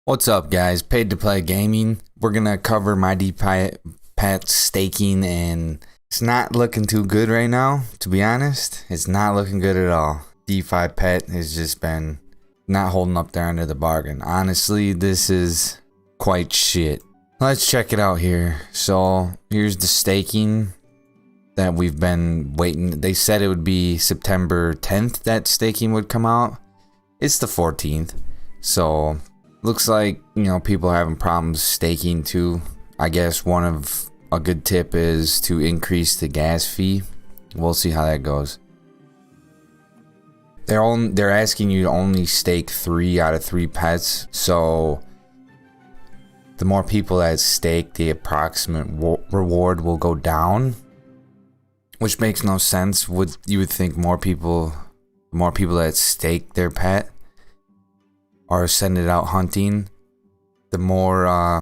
What's up, guys? Paid to Play Gaming. We're gonna cover my DeFi Pet staking, and it's not looking too good right now, to be honest. It's not looking good at all. DeFi Pet has just been not holding up there under the bargain. Honestly, this is quite shit. Let's check it out here. So here's the staking that we've been waiting. They said it would be September 10th that staking would come out. It's the 14th. So looks like, people are having problems staking too. I guess one of a good tip is to increase the gas fee. We'll see how that goes. They're asking you to only stake 3 out of 3 pets. So the more people that stake, the approximate reward will go down, which makes no sense. You would think more people that stake their pet or send it out hunting, the more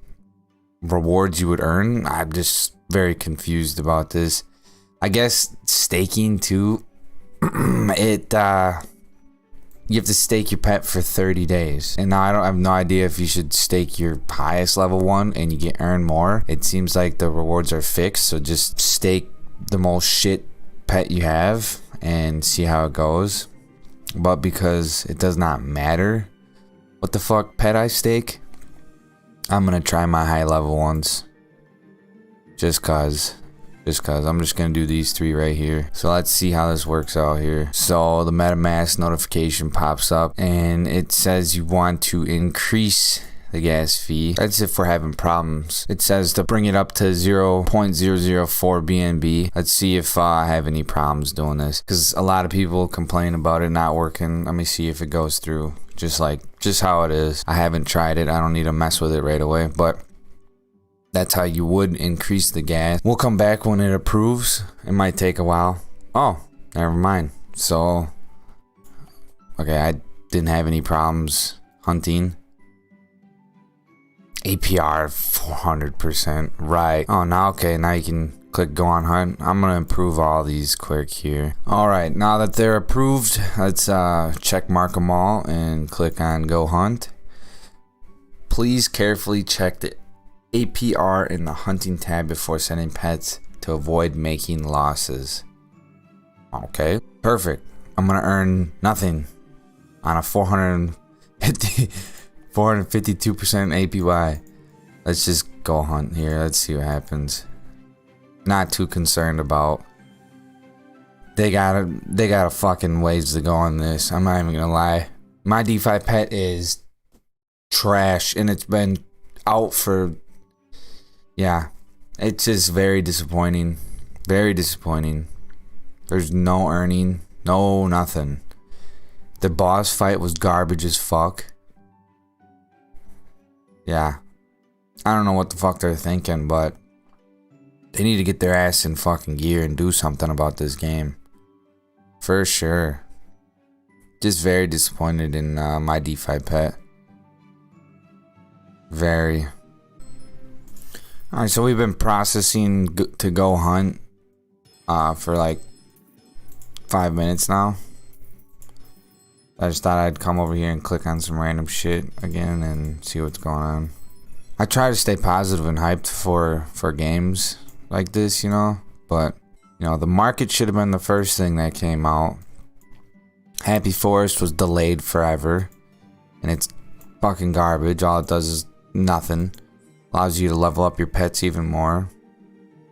rewards you would earn. I'm just very confused about this. I guess staking too, you have to stake your pet for 30 days. And now I have no idea if you should stake your highest level one and you get earn more. It seems like the rewards are fixed, so just stake the most shit pet you have and see how it goes. But because it does not matter what the fuck pet I stake, I'm gonna try my high level ones. Just cause I'm just gonna do these 3 right here. So let's see how this works out here. So the MetaMask notification pops up and it says you want to increase the gas fee. That's if we're having problems. It says to bring it up to 0.004 BNB. Let's see if I have any problems doing this, because a lot of people complain about it not working. Let me see if it goes through just how it is. I haven't tried it. I don't need to mess with it right away, but that's how you would increase the gas. We'll come back when it approves. It might take a while. Oh, never mind. So okay, I didn't have any problems hunting. APR 400%, right? Oh, now okay, now you can click go on hunt. I'm gonna improve all these quick here. All right, now that they're approved, let's check mark them all and click on go hunt. Please carefully check the APR in the hunting tab before sending pets to avoid making losses. Okay, perfect. I'm gonna earn nothing on a 452% APY. Let's just go hunt here. Let's see what happens. Not too concerned about. They got a fucking ways to go on this. I'm not even gonna lie. My DeFi Pet is trash, and it's been out for, yeah. It's just very disappointing. Very disappointing. There's no earning, no nothing. The boss fight was garbage as fuck. Yeah, I don't know what the fuck they're thinking, but they need to get their ass in fucking gear and do something about this game. For sure. Just very disappointed in my DeFi Pet. Very. Alright, so we've been processing to go hunt for like 5 minutes now. I just thought I'd come over here and click on some random shit again and see what's going on. I try to stay positive and hyped for games like this, but the market should have been the first thing that came out. Happy Forest was delayed forever, and it's fucking garbage. All it does is nothing. Allows you to level up your pets even more.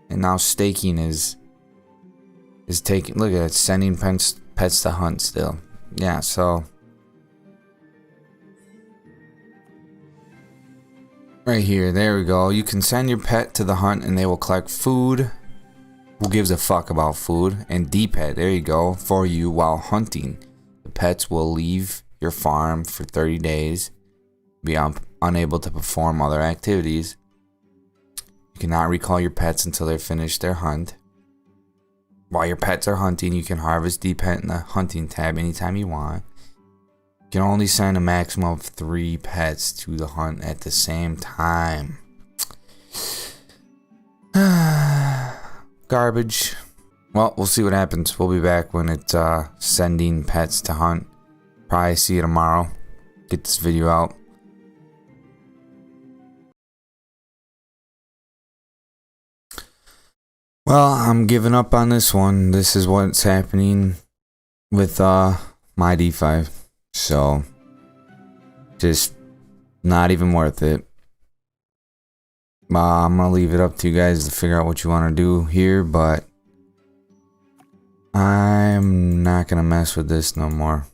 And now staking is taking, look at it, sending pets to hunt still. Yeah, so right here, there we go. You can send your pet to the hunt and they will collect food. Who gives a fuck about food? And D-Pet, there you go, for you while hunting. The pets will leave your farm for 30 days, be unable to perform other activities. You cannot recall your pets until they're finished their hunt. While your pets are hunting, you can harvest D-Pet in the hunting tab anytime you want. You can only send a maximum of 3 pets to the hunt at the same time. Garbage. Well, we'll see what happens. We'll be back when it's sending pets to hunt. Probably see you tomorrow. Get this video out. Well, I'm giving up on this one. This is what's happening with my DeFi. So just not even worth it. I'm gonna leave it up to you guys to figure out what you want to do here, but I'm not gonna mess with this no more.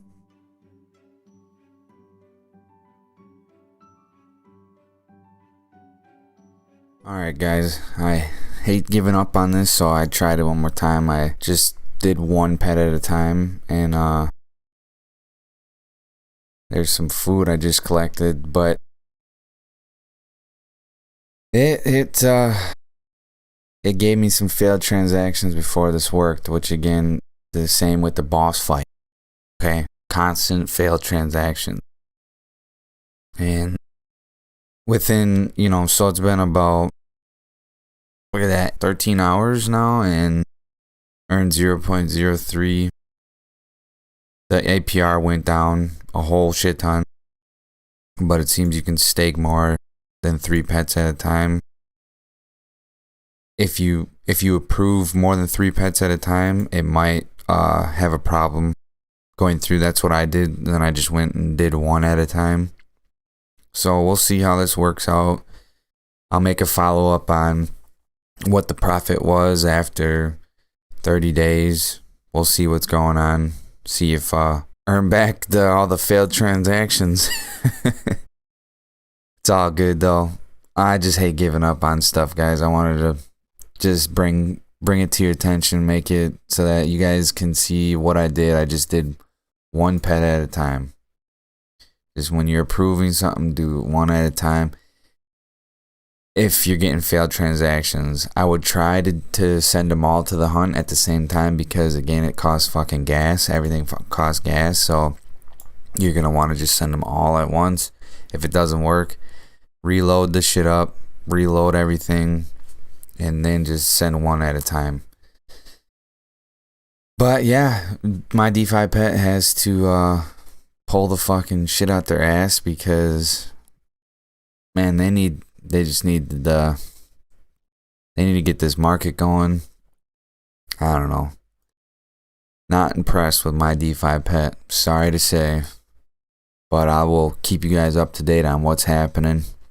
Alright guys, I hate giving up on this, so I tried it one more time. I just did one pet at a time, and there's some food I just collected, but it gave me some failed transactions before this worked, which again, the same with the boss fight. Okay, constant failed transactions. And within, so it's been about, look at that, 13 hours now, and earned 0.03. The APR went down a whole shit ton, but it seems you can stake more than 3 pets at a time. If you approve more than 3 pets at a time, it might have a problem going through. That's what I did. Then I just went and did 1 at a time. So we'll see how this works out. I'll make a follow up on what the profit was after 30 days. We'll see what's going on. See if earn back all the failed transactions. It's all good though. I just hate giving up on stuff, guys. I wanted to just bring it to your attention, make it so that you guys can see what I did. I just did 1 pet at a time. Just when you're approving something, do 1 at a time. If you're getting failed transactions, I would try to send them all to the hunt at the same time, because again, it costs fucking gas. Everything costs gas, so you're gonna want to just send them all at once. If it doesn't work, reload the shit up, reload everything, and then just send 1 at a time. But yeah, my DeFi Pet has to pull the fucking shit out their ass, because man, they need to get this market going. I don't know. Not impressed with my DeFi Pet, sorry to say, but I will keep you guys up to date on what's happening.